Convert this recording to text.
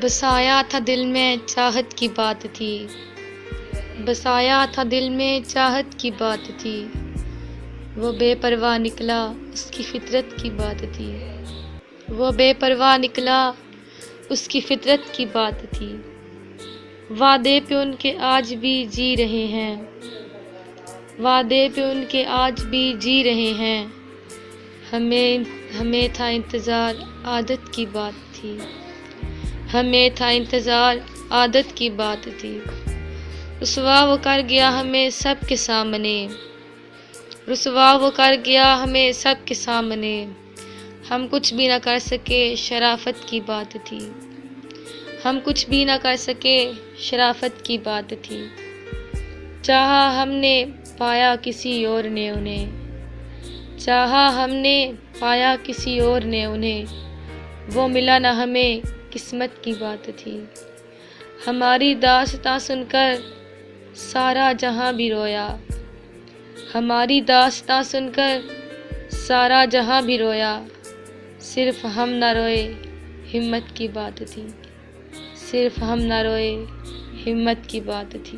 बसाया था दिल में चाहत की बात थी, बसाया था दिल में चाहत की बात थी। वो बेपरवाह निकला उसकी फितरत की बात थी, वो बेपरवाह निकला उसकी फितरत की बात थी। वादे पे उनके आज भी जी रहे हैं, वादे पे उनके आज भी जी रहे हैं। हमें हमें था इंतज़ार आदत की बात थी, हमें था इंतज़ार आदत की बात थी। रुसवा वो कर गया हमें सब के सामने, रुसवा वो कर गया हमें सब के सामने। हम कुछ भी ना कर सके शराफत की बात थी, हम कुछ भी ना कर सके शराफत की बात थी। चाहा हमने पाया किसी और ने उन्हें, चाहा हमने पाया किसी और ने उन्हें। वो मिला ना हमें किस्मत की बात थी। हमारी दास्तां सुनकर सारा जहां भी रोया, हमारी दास्तां सुनकर सारा जहां भी रोया। सिर्फ हम न रोए हिम्मत की बात थी, सिर्फ हम न रोए हिम्मत की बात थी।